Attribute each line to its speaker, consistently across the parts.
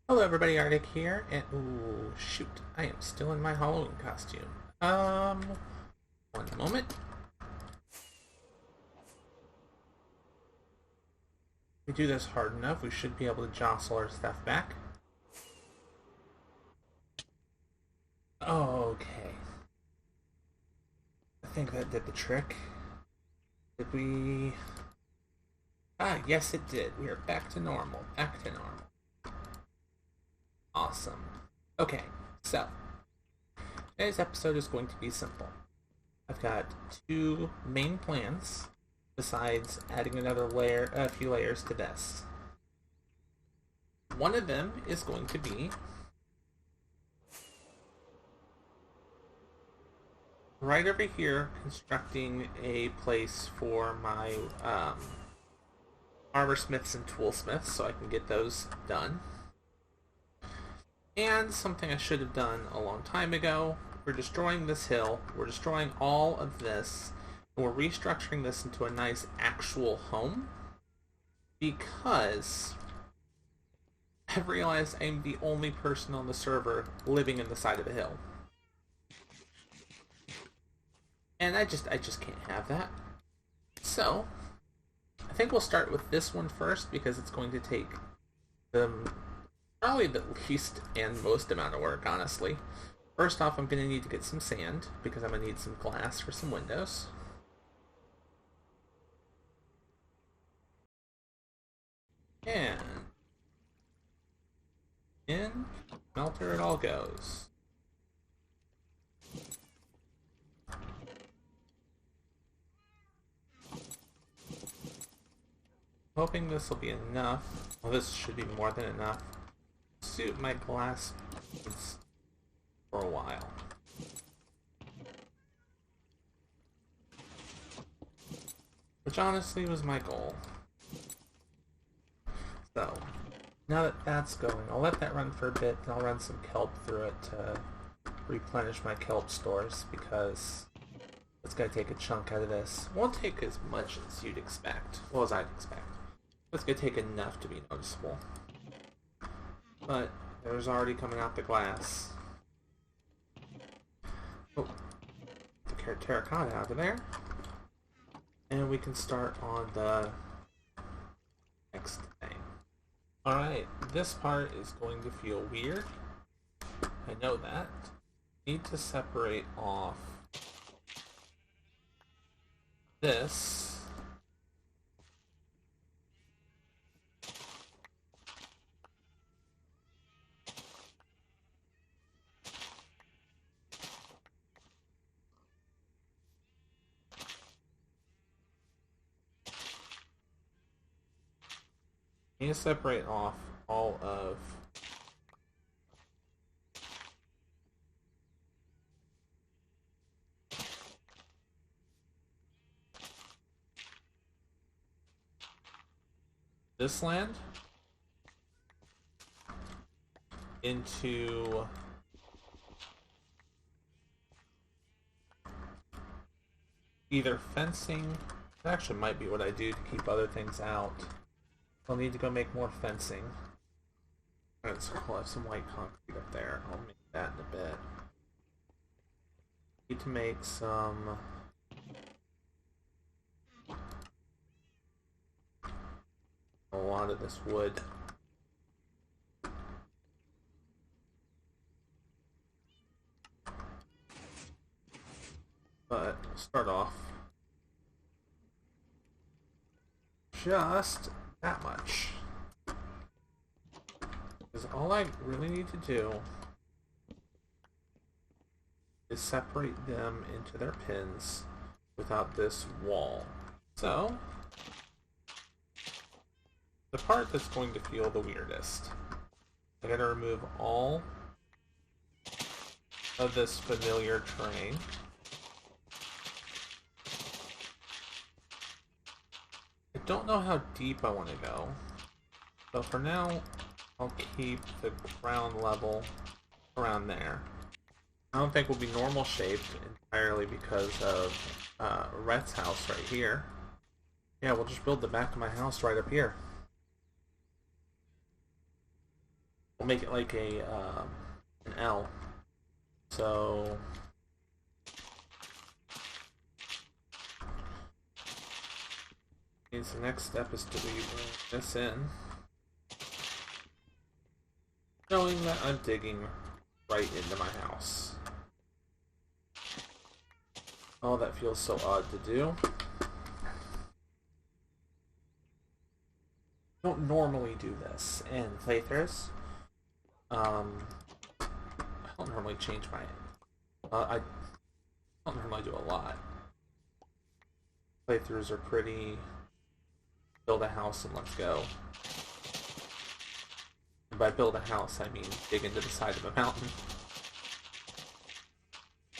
Speaker 1: Hello everybody, Arctic here, and ooh, shoot, I am still in my Halloween costume. One moment. If we do this hard enough, we should be able to jostle our stuff back. Okay. I think that did the trick. Did we... Ah, yes it did. We are back to normal. Back to normal. Awesome. Okay, so today's episode is going to be simple. I've got two main plans besides adding a few layers to this. One of them is going to be right over here constructing a place for my armor smiths and toolsmiths so I can get those done. And something I should have done a long time ago, we're destroying this hill, we're destroying all of this, and we're restructuring this into a nice actual home, because I've realized I'm the only person on the server living in the side of a hill. And I just can't have that. So, I think we'll start with this one first, because it's going to take probably the least and most amount of work, honestly. First off, I'm going to need to get some sand, because I'm going to need some glass for some windows. And in melter it all goes. Hoping this will be enough. Well, this should be more than enough. Suit my glass needs for a while. Which honestly was my goal. So, now that that's going, I'll let that run for a bit, and I'll run some kelp through it to replenish my kelp stores, because it's going to take a chunk out of this. Won't take as much as you'd expect. Well, as I'd expect. It's going to take enough to be noticeable. But there's already coming out the glass. Oh, the terracotta out of there. And we can start on the next thing. Alright, this part is going to feel weird. I know that. Need to separate off this. Need to separate off all of this land into either fencing. That actually might be what I do to keep other things out. I'll need to go make more fencing. Alright, so I'll have some white concrete up there. I'll make that in a bit. Need to make some a lot of this wood. But start off just that much. Because all I really need to do is separate them into their pins without this wall. So, the part that's going to feel the weirdest, I gotta remove all of this familiar terrain. I don't know how deep I want to go, but for now, I'll keep the ground level around there. I don't think we'll be normal shaped entirely because of Rhett's house right here. Yeah, we'll just build the back of my house right up here. we'll make it like an L. So the next step is to bring this in, knowing that I'm digging right into my house. Oh, that feels so odd to do. I don't normally do this in playthroughs. I don't normally change my... I don't normally do a lot. Playthroughs are pretty... build a house and let's go. And by build a house, I mean dig into the side of a mountain.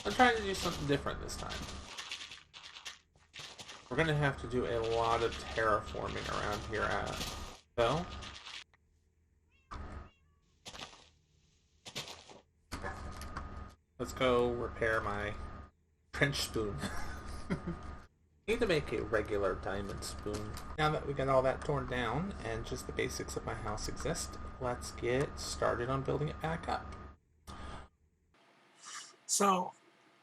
Speaker 1: I'm trying to do something different this time. We're going to have to do a lot of terraforming around here so. Let's go repair my French spoon. Need to make a regular diamond spoon. Now that we got all that torn down and just the basics of my house exist, let's get started on building it back up.
Speaker 2: So,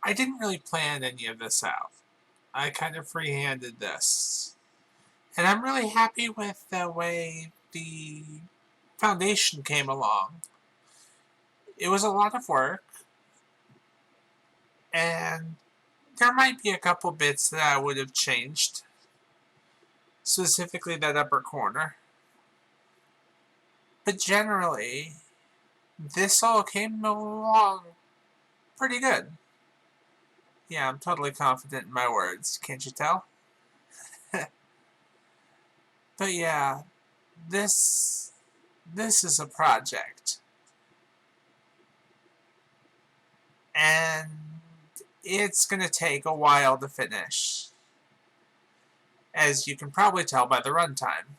Speaker 2: I didn't really plan any of this out. I kind of free-handed this. And I'm really happy with the way the foundation came along. It was a lot of work, and there might be a couple bits that I would have changed. Specifically that upper corner. But generally, this all came along pretty good. Yeah, I'm totally confident in my words, can't you tell? But yeah, this is a project. And it's going to take a while to finish, as you can probably tell by the runtime.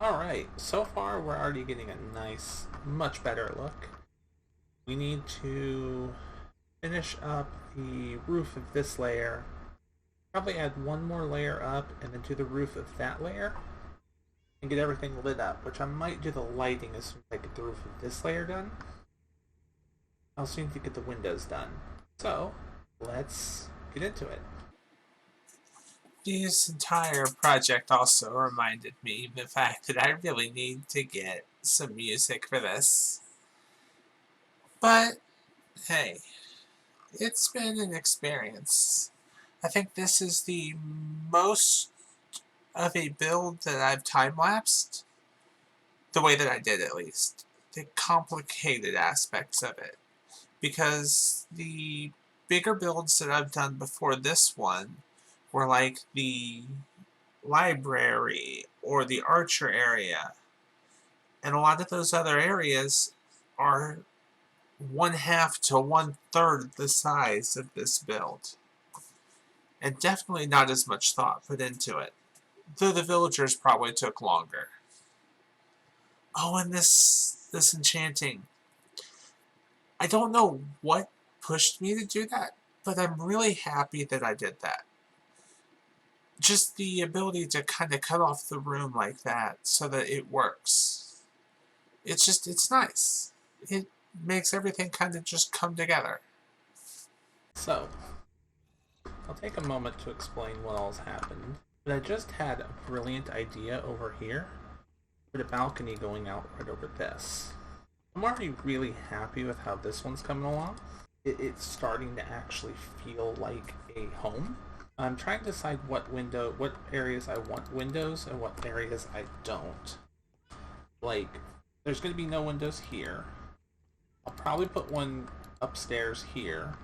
Speaker 1: Alright, so far we're already getting a nice, much better look. We need to finish up the roof of this layer. Probably add one more layer up and then do the roof of that layer. And get everything lit up, which I might do the lighting as soon as I get the roof of this layer done. I'll soon to get the windows done. So, let's get into it.
Speaker 2: This entire project also reminded me of the fact that I really need to get some music for this. But, hey, it's been an experience. I think this is the most of a build that I've time-lapsed. The way that I did, at least. The complicated aspects of it. Because the bigger builds that I've done before this one were like the library or the archer area. And a lot of those other areas are 1/2 to 1/3 the size of this build. And definitely not as much thought put into it. Though the villagers probably took longer. Oh, and this enchanting. I don't know what pushed me to do that, but I'm really happy that I did that. Just the ability to kind of cut off the room like that so that it works. It's nice. It makes everything kind of just come together.
Speaker 1: So, I'll take a moment to explain what all's happened. But I just had a brilliant idea over here for the balcony going out right over this. I'm already really happy with how this one's coming along. It's starting to actually feel like a home. I'm trying to decide what areas I want windows and what areas I don't. Like, there's going to be no windows here. I'll probably put one upstairs here.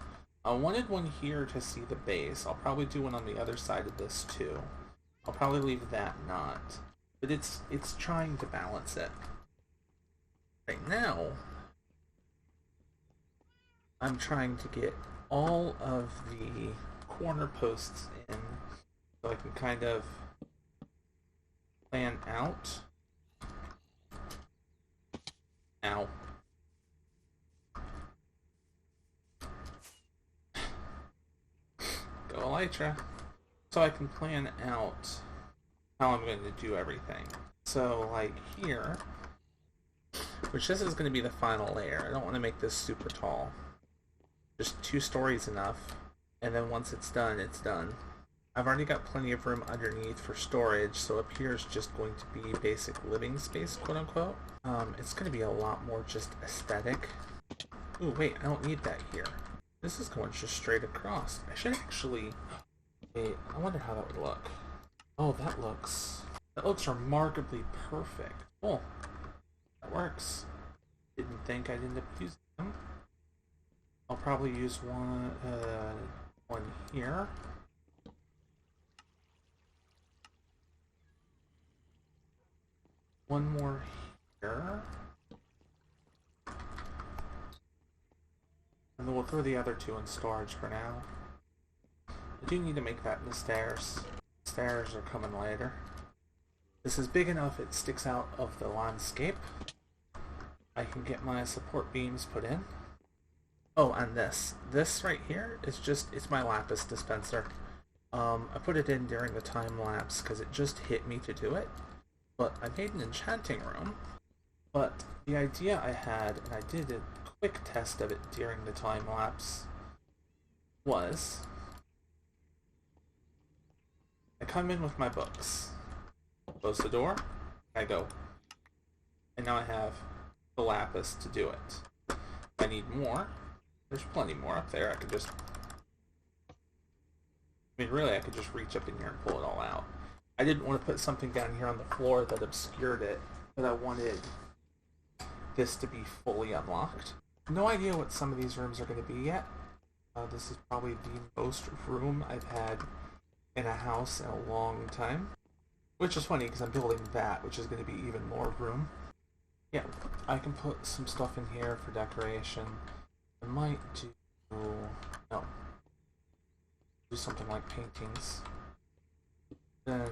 Speaker 1: I wanted one here to see the base. I'll probably do one on the other side of this too. I'll probably leave that not. But it's trying to balance it. Right now, I'm trying to get all of the corner posts in so I can kind of plan out. Ow. elytra so I can plan out how I'm going to do everything. So, like here, which this is going to be the final layer. I don't want to make this super tall. Just 2 stories enough, and then once it's done, it's done. I've already got plenty of room underneath for storage, so up here is just going to be basic living space, quote unquote. It's going to be a lot more just aesthetic. Ooh, wait, I don't need that here. This is going just straight across. I should actually... Wait, I wonder how that would look. Oh, that looks remarkably perfect. Cool. That works. Didn't think I'd end up using them. I'll probably use one here. One more here. And then we'll throw the other 2 in storage for now. I do need to make that in the stairs. Stairs are coming later. This is big enough it sticks out of the landscape. I can get my support beams put in. Oh, and this. This right here is just, it's my lapis dispenser. I put it in during the time lapse because it just hit me to do it. But I made an enchanting room. But the idea I had, and I did a quick test of it during the time lapse, was I come in with my books, close the door, I go. And now I have the lapis to do it. If I need more, there's plenty more up there. I could just... I mean, really, I could just reach up in here and pull it all out. I didn't want to put something down here on the floor that obscured it, but I wanted this to be fully unlocked. No idea what some of these rooms are going to be yet. This is probably the most room I've had in a house in a long time. Which is funny, because I'm building that, which is going to be even more room. Yeah, I can put some stuff in here for decoration. I might do something like paintings. Then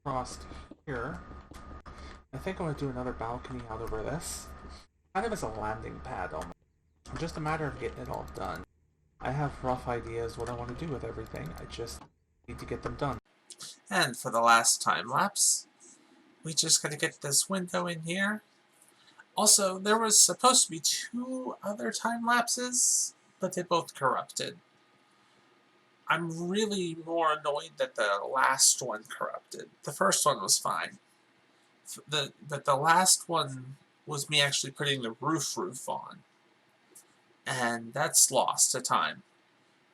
Speaker 1: across here, I think I'm going to do another balcony out over this. Kind of as a landing pad almost. Just a matter of getting it all done. I have rough ideas what I want to do with everything. I just need to get them done.
Speaker 2: And for the last time lapse, we just gotta get this window in here. Also, there was supposed to be 2 other time lapses, but they both corrupted. I'm really more annoyed that the last one corrupted. The first one was fine. But the last one was me actually putting the roof on. And that's lost to time.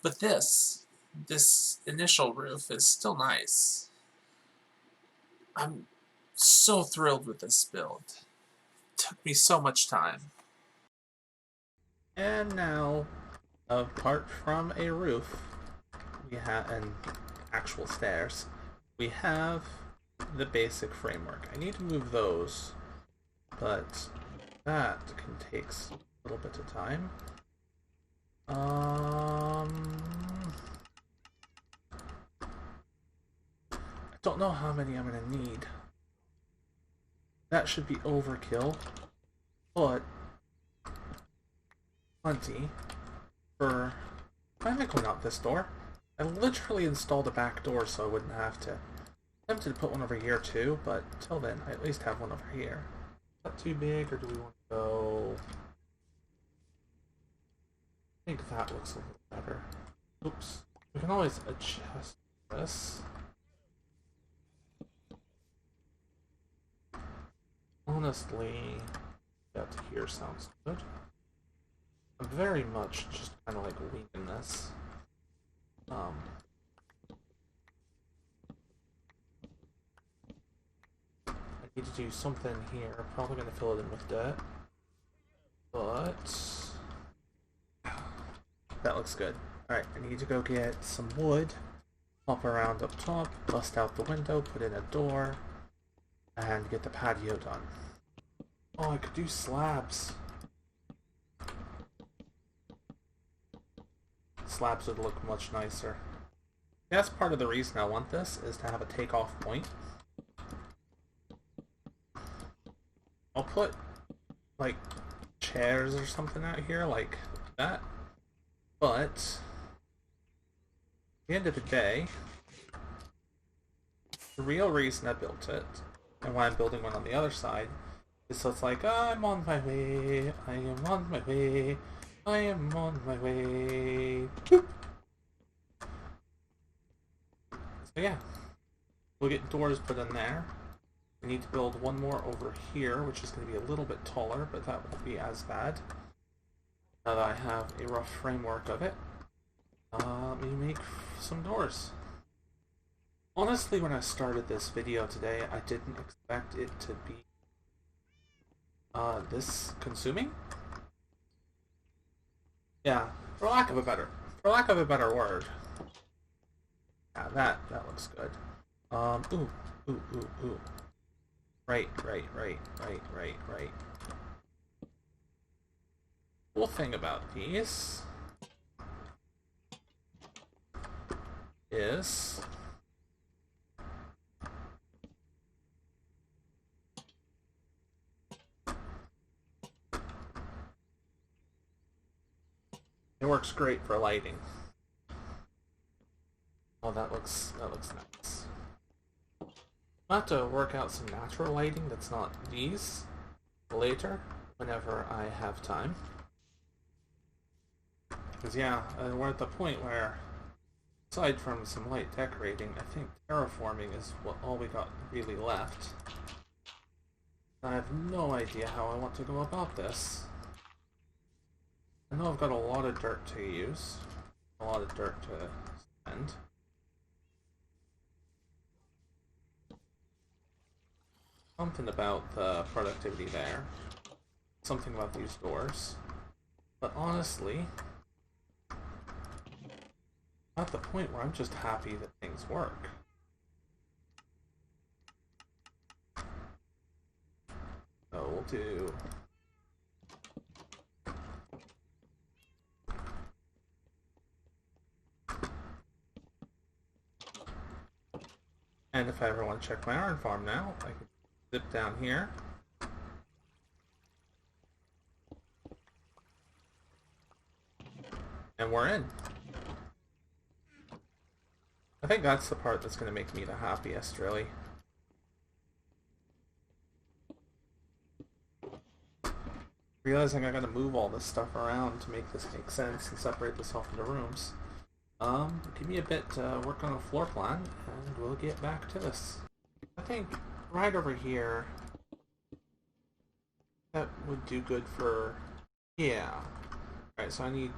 Speaker 2: But this initial roof is still nice. I'm so thrilled with this build. It took me so much time.
Speaker 1: And now, apart from a roof, we have an actual stairs. We have the basic framework. I need to move those, but that can take a little bit of time. I don't know how many I'm gonna need. That should be overkill, but plenty for... Why am I going out this door? I literally installed a back door so I wouldn't have to. I'm tempted to put one over here too, but till then I at least have one over here. Is that too big, or do we want to go... I think that looks a little better. Oops. We can always adjust this. Honestly, that to here sounds good. I'm very much just kind of like winging this. I need to do something here. Probably gonna fill it in with dirt, but that looks good. Alright, I need to go get some wood, hop around up top, bust out the window, put in a door, and get the patio done. Oh, I could do slabs. Slabs would look much nicer. That's part of the reason I want this, is to have a takeoff point. I'll put, like, chairs or something out here, like that. But the end of the day, the real reason I built it, and why I'm building one on the other side, is so it's like, I'm on my way, I am on my way, I am on my way. Boop. So yeah, we'll get doors put in there. We need to build one more over here, which is going to be a little bit taller, but that won't be as bad. Now that I have a rough framework of it, let me make some doors. Honestly, when I started this video today, I didn't expect it to be this consuming. Yeah, for lack of a better word. Yeah, that looks good. Ooh. Right. Cool thing about these is it works great for lighting. Oh, that looks nice. I'll have to work out some natural lighting that's not these later, whenever I have time. Because yeah, we're at the point where, aside from some light decorating, I think terraforming is all we got really left. I have no idea how I want to go about this. I know I've got a lot of dirt to use, a lot of dirt to spend. Something about the productivity there. Something about these doors. But honestly, I'm at the point where I'm just happy that things work. So we'll do... And if I ever want to check my iron farm now, I can zip down here. And we're in. I think that's the part that's going to make me the happiest, really. Realizing I gotta move all this stuff around to make this make sense and separate this off into rooms. Give me a bit to work on a floor plan, and we'll get back to this. I think right over here, that would do good for... Yeah. Alright, so I need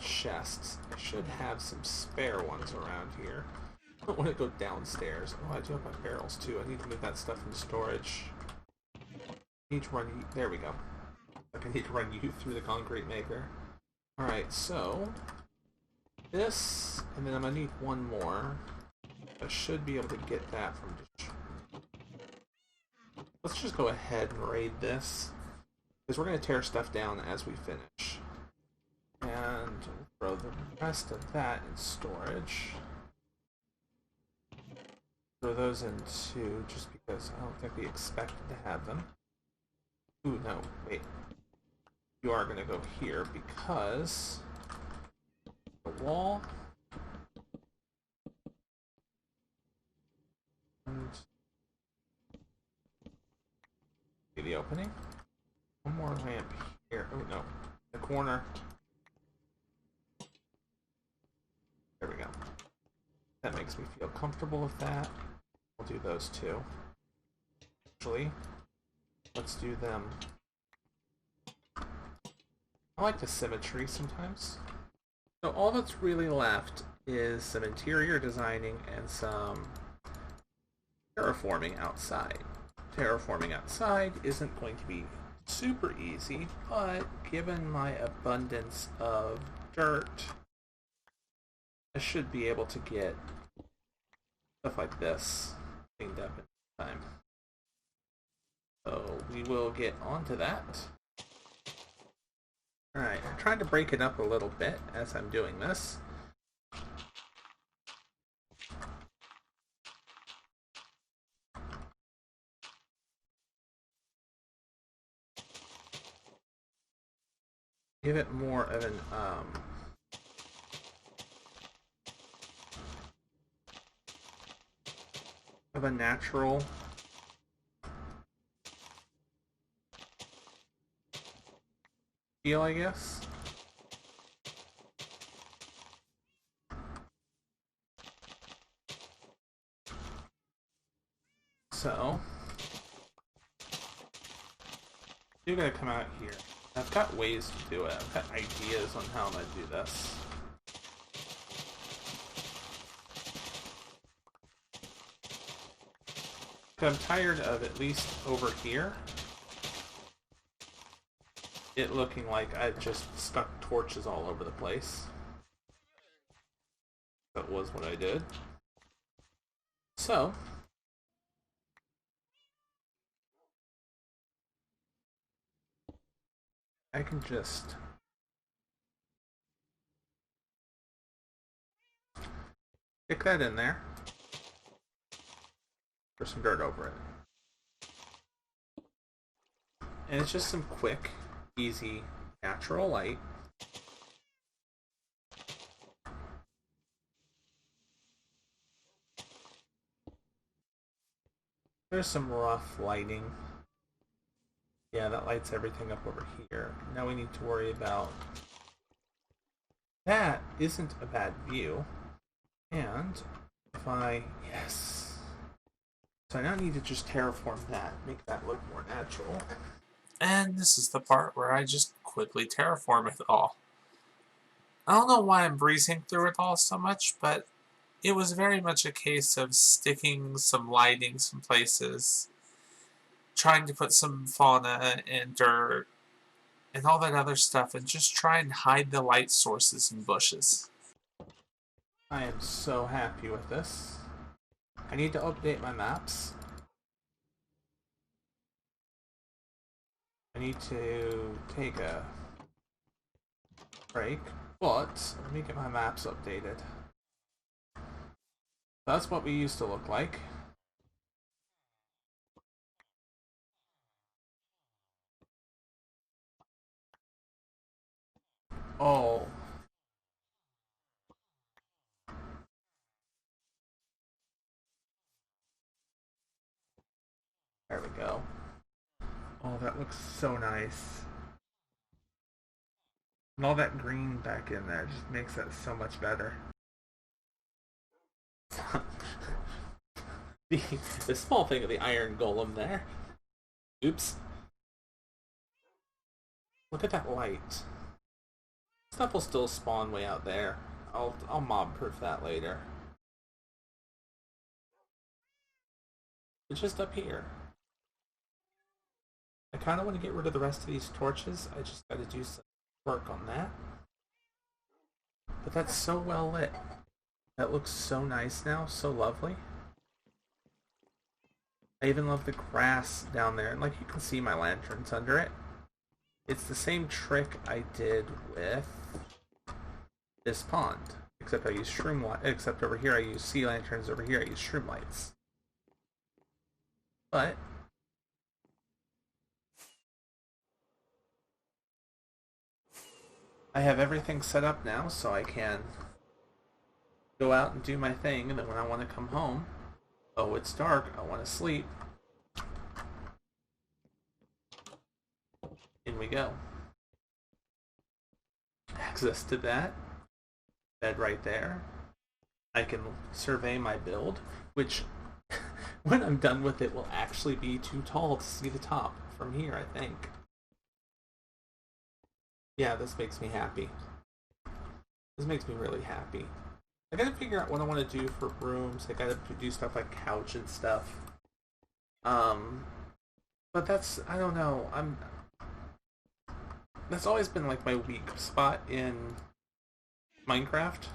Speaker 1: chests. I should have some spare ones around here. I don't want to go downstairs. Oh, I do have my barrels too. I need to move that stuff into storage. I need to run you... There we go. Like I need to run you through the concrete maker. Alright, so... this, and then I'm gonna need one more. I should be able to get that from... Let's just go ahead and raid this, because we're going to tear stuff down as we finish. And throw the rest of that in storage. Throw those in too, just because I don't think we expected to have them. Ooh, no, wait. You are going to go here, because... the wall. And... the opening. One more lamp here. Oh no, the corner. There we go. That makes me feel comfortable with that. We'll do those two. Actually, let's do them. I like the symmetry sometimes. So all that's really left is some interior designing and some terraforming outside. Terraforming outside isn't going to be super easy, but given my abundance of dirt, I should be able to get stuff like this cleaned up in time. So we will get onto that. Alright, I'm trying to break it up a little bit as I'm doing this. Give it more of an, of a natural feel, I guess. So, you're gonna come out here. I've got ways to do it. I've got ideas on how I'm gonna do this. I'm tired of, at least over here, it looking like I've just stuck torches all over the place. That was what I did. So, I can just stick that in there. Pour some dirt over it. And it's just some quick, easy, natural light. There's some rough lighting. Yeah, that lights everything up over here. Now we need to worry about... That isn't a bad view. And if I... Yes. So I now need to just terraform that, make that look more natural.
Speaker 2: And this is the part where I just quickly terraform it all. I don't know why I'm breezing through it all so much, but it was very much a case of sticking some lighting some places, trying to put some fauna and dirt and all that other stuff, and just try and hide the light sources in bushes.
Speaker 1: I am so happy with this. I need to update my maps. I need to take a break, but let me get my maps updated. That's what we used to look like. Oh. There we go. Oh, that looks so nice. And all that green back in there just makes that so much better. the small thing of the iron golem there. Oops. Look at that light. Stuff will still spawn way out there. I'll mob proof that later. It's just up here. I kind of want to get rid of the rest of these torches. I just got to do some work on that. But that's so well lit. That looks so nice now, so lovely. I even love the grass down there, and like you can see my lanterns under it. It's the same trick I did with this pond, except I use shroom light. Except over here I use sea lanterns. Over here I use shroom lights. But I have everything set up now, so I can go out and do my thing, and then when I want to come home, oh, it's dark, I want to sleep. In we go. Access to that. Bed right there. I can survey my build, which, when I'm done with it, will actually be too tall to see the top from here, I think. Yeah, this makes me happy. This makes me really happy. I gotta figure out what I want to do for rooms. I gotta do stuff like couch and stuff. But that's, I don't know, that's always been like my weak spot in Minecraft.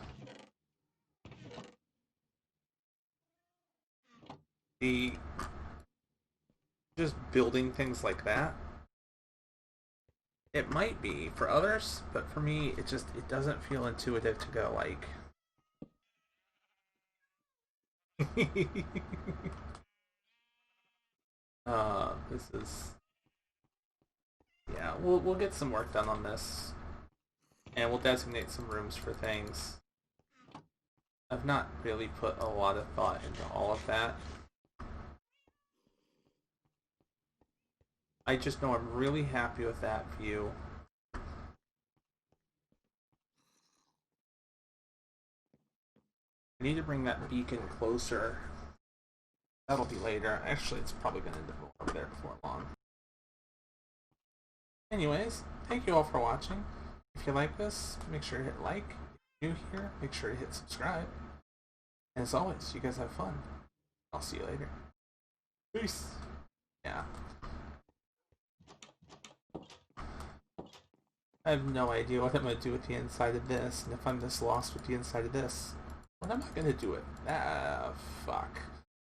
Speaker 1: The just building things like that. It might be for others, but for me, it doesn't feel intuitive to go like. This is. Yeah, we'll get some work done on this, and we'll designate some rooms for things. I've not really put a lot of thought into all of that. I just know I'm really happy with that view. I need to bring that beacon closer. That'll be later. Actually, it's probably going to end up over there before long. Anyways, thank you all for watching. If you like this, make sure to hit like. If you're new here, make sure to hit subscribe. And as always, you guys have fun. I'll see you later. Peace. Yeah. I have no idea what I'm going to do with the inside of this, and if I'm this lost with the inside of this, what am I going to do with? Ah, fuck.